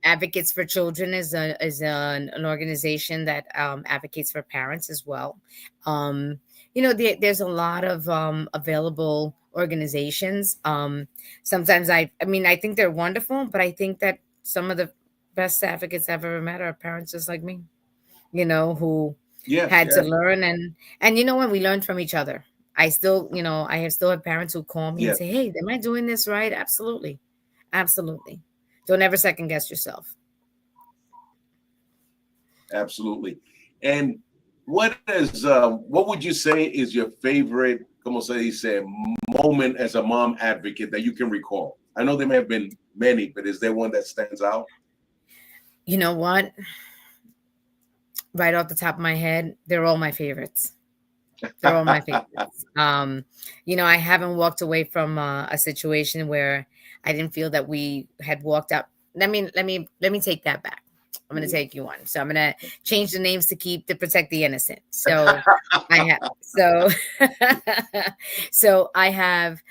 Advocates for Children is an organization that advocates for parents as well. There's a lot of available organizations. Sometimes I think they're wonderful, but I think that some of the best advocates I've ever met are parents just like me, who had to learn. And when we learn from each other, I still have parents who call me and say, hey, am I doing this right? Absolutely. Don't ever second guess yourself. Absolutely. And what would you say is your favorite, como se dice, moment as a mom advocate that you can recall? I know there may have been many, but is there one that stands out? You know what? Right off the top of my head, they're all my favorites. They're all my favorites. I haven't walked away from a situation where I didn't feel that we had walked out. Let me take that back. I'm going to take you one. So I'm going to change the names to protect the innocent. So I have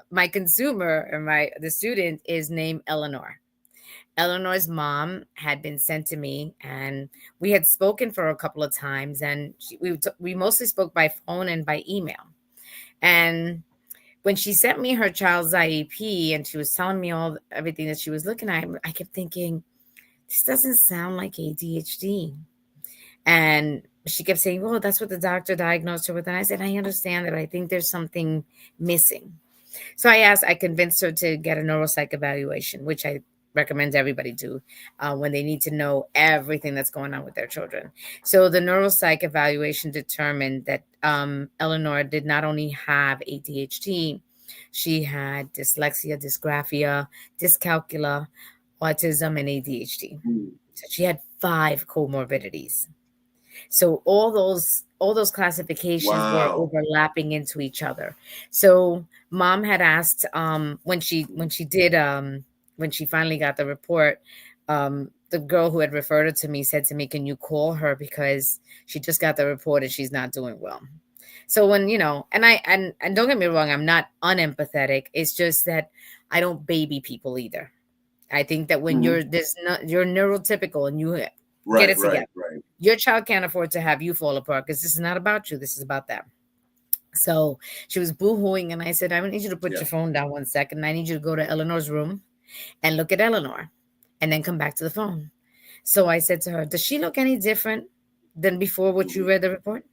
my consumer or the student is named Eleanor. Eleanor's mom had been sent to me, and we had spoken for a couple of times, and we mostly spoke by phone and by email. And when she sent me her child's IEP and she was telling me everything that she was looking at, I kept thinking, this doesn't sound like ADHD. And she kept saying, well, that's what the doctor diagnosed her with. And I said, I understand that. I think there's something missing. So I convinced her to get a neuropsych evaluation, which I recommend everybody do when they need to know everything that's going on with their children. So the neuropsych evaluation determined that Eleanor did not only have ADHD, she had dyslexia, dysgraphia, dyscalculia, autism, and ADHD. So she had 5 comorbidities. So all those classifications were overlapping into each other. So mom had asked when she finally got the report, the girl who had referred her to me said to me, can you call her, because she just got the report and she's not doing well. So when, and don't get me wrong, I'm not unempathetic. It's just that I don't baby people either. I think that when you're neurotypical and you get it together, your child can't afford to have you fall apart, because this is not about you. This is about them. So she was boo-hooing, and I said, I need you to put your phone down 1 second. I need you to go to Eleanor's room and look at Eleanor and then come back to the phone. So I said to her, does she look any different than before what you read the report?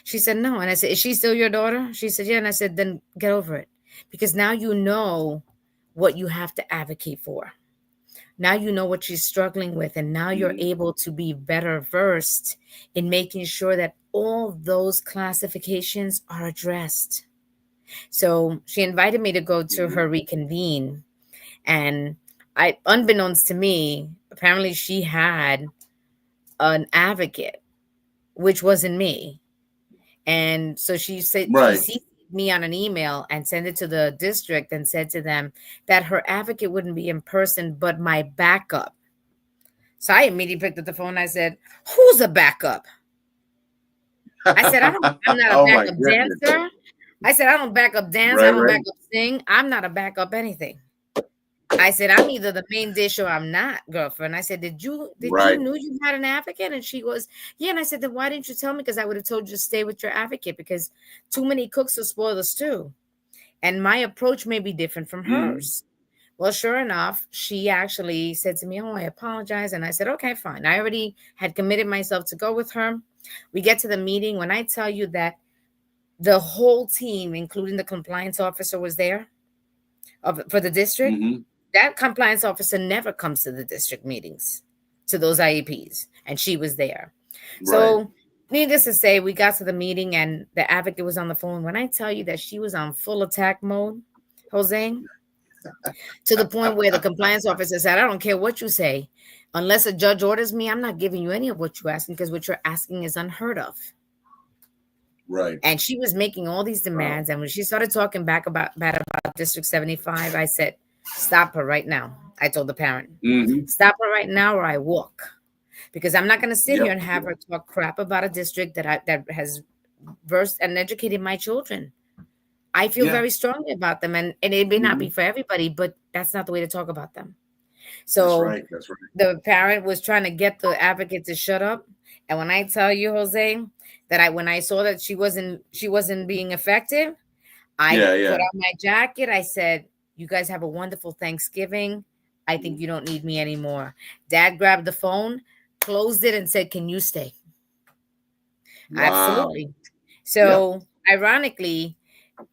She said, no. And I said, is she still your daughter? She said, yeah. And I said, then get over it, because now you know what you have to advocate for. Now you know what she's struggling with, and now you're able to be better versed in making sure that all those classifications are addressed. So she invited me to go to her reconvene, and unbeknownst to me, apparently she had an advocate, which wasn't me. And so she said, she CC'd me on an email and sent it to the district and said to them that her advocate wouldn't be in person, but my backup. So I immediately picked up the phone and I said, who's a backup? I said, I'm not a backup dancer. I said, I don't back up dance. I don't back up sing. I'm not a backup anything. I said, I'm either the main dish or I'm not, girlfriend. I said, did you knew you had an advocate? And she goes, yeah. And I said, then why didn't you tell me? Because I would have told you to stay with your advocate, because too many cooks will spoil the stew. And my approach may be different from hers. Well, sure enough, she actually said to me, oh, I apologize. And I said, okay, fine. I already had committed myself to go with her. We get to the meeting. When I tell you that the whole team, including the compliance officer, was there for the district, that compliance officer never comes to the district meetings, to those IEPs, and she was there. So needless to say, we got to the meeting and the advocate was on the phone. When I tell you that she was on full attack mode, Jose, to the point where the compliance officer said, I don't care what you say. Unless a judge orders me, I'm not giving you any of what you're asking, because what you're asking is unheard of. Right. And she was making all these demands. And when she started talking bad about District 75, I said, stop her right now. I told the parent, stop her right now or I walk. Because I'm not going to sit here and have her talk crap about a district that has versed and educated my children. I feel very strongly about them. And it may not be for everybody, but that's not the way to talk about them. So that's right. The parent was trying to get the advocate to shut up. And when I tell you, Jose, that when I saw that she wasn't being effective, I put on my jacket. I said, you guys have a wonderful Thanksgiving. I think you don't need me anymore. Dad grabbed the phone, closed it, and said, can you stay? Wow. Absolutely. So ironically,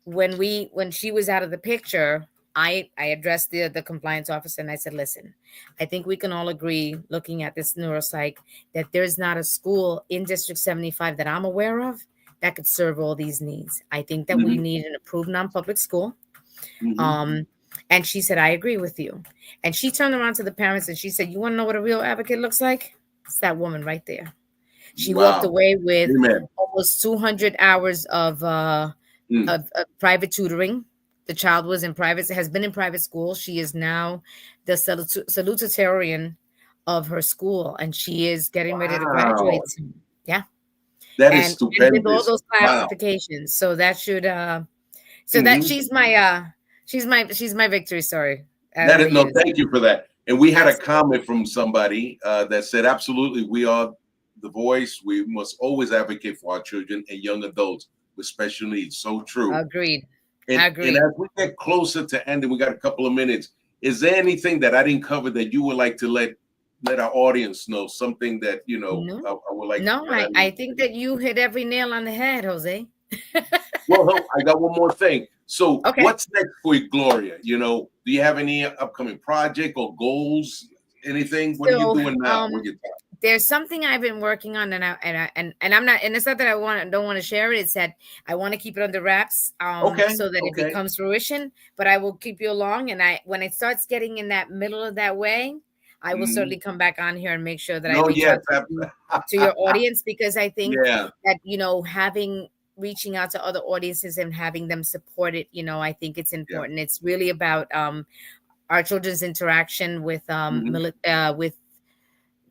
when she was out of the picture, I addressed the compliance officer and I said, listen, I think we can all agree, looking at this neuropsych, that there's not a school in District 75 that I'm aware of that could serve all these needs. I think that we need an approved non-public school. And she said, I agree with you. And she turned around to the parents and she said, you want to know what a real advocate looks like? It's that woman right there. She walked away with almost 200 hours of private tutoring. The child was has been in private school. She is now the salutatorian of her school, and she is getting ready to graduate soon. Yeah. That is stupendous. And with all those classifications. So that should that she's my victory story. Thank you for that. And we had a comment from somebody that said, absolutely, we are the voice. We must always advocate for our children and young adults with special needs. So true. Agreed. And as we get closer to ending, we got a couple of minutes. Is there anything that I didn't cover that you would like to let our audience know? Something that, I would like. No, I think that you hit every nail on the head, Jose. Well, I got one more thing. So what's next for you, Gloria? Do you have any upcoming project or goals? Anything? What are you doing now? There's something I've been working on, and I'm not, and it's not that I don't want to share it. It's that I want to keep it under wraps, so that it becomes fruition. But I will keep you along, and when it starts getting in that middle of that way, I will certainly come back on here and make sure that I reach out to your audience, because I think that reaching out to other audiences and having them support it, I think it's important. It's really about our children's interaction with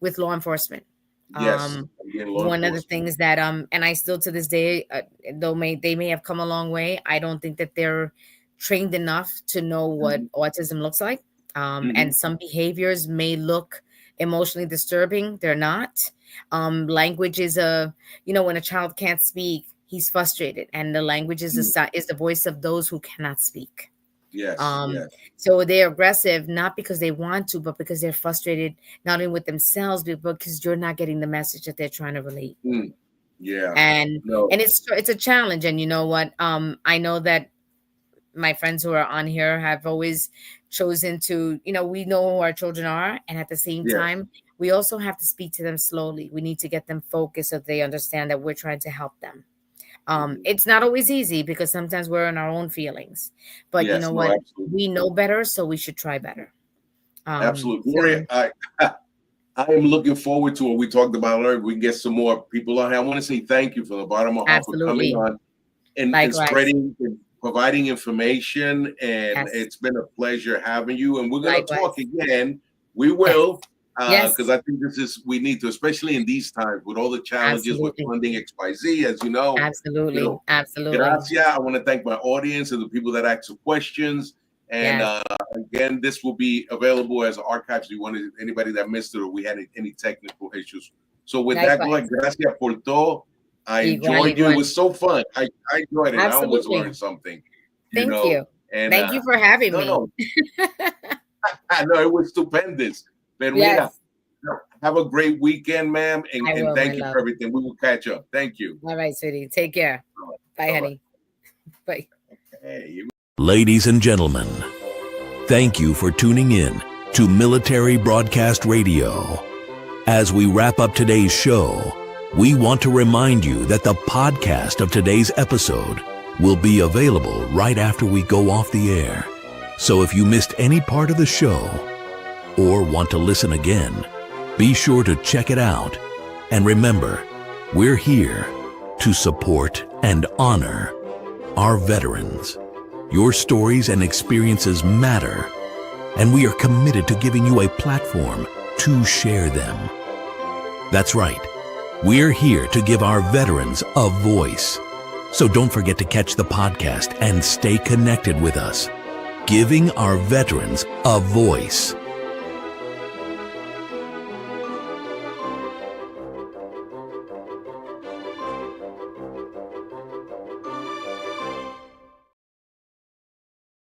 with law enforcement. One of the things that and I still to this day, though they may have come a long way, I don't think that they're trained enough to know what autism looks like. And some behaviors may look emotionally disturbing. They're not. Language is when a child can't speak, he's frustrated, and the language is the voice of those who cannot speak. Yes. So they're aggressive, not because they want to, but because they're frustrated, not only with themselves, but because you're not getting the message that they're trying to relate. Yeah. And it's a challenge. And you know what? I know that my friends who are on here have always chosen to, we know who our children are. And at the same time, we also have to speak to them slowly. We need to get them focused so they understand that we're trying to help them. It's not always easy because sometimes we're in our own feelings, but you know what? Absolutely. We know better, so we should try better. Absolutely. Gloria, I am looking forward to what we talked about earlier. We can get some more people on here. I want to say thank you from the bottom of my heart for coming on and spreading and providing information. And it's been a pleasure having you. And we're going to talk again. We will. Because I think we need to, especially in these times with all the challenges with funding XYZ, as you know. Absolutely. Gracias. I want to thank my audience and the people that asked the questions. And again, this will be available as archives. If you wanted anybody that missed it or we had any technical issues. So with that, gracias por todo. I enjoyed you. It was so fun. I enjoyed it. I always learned something. Thank you. And thank you for having me. I know it was stupendous. But have a great weekend, ma'am, and thank you for everything. We will catch up. Thank you. All right, sweetie. Take care. Bye, honey. Bye. Ladies and gentlemen, thank you for tuning in to Military Broadcast Radio. As we wrap up today's show, we want to remind you that the podcast of today's episode will be available right after we go off the air. So if you missed any part of the show, or want to listen again, be sure to check it out. And remember, we're here to support and honor our veterans. Your stories and experiences matter, and we are committed to giving you a platform to share them. That's right. We're here to give our veterans a voice. So don't forget to catch the podcast and stay connected with us. Giving our veterans a voice.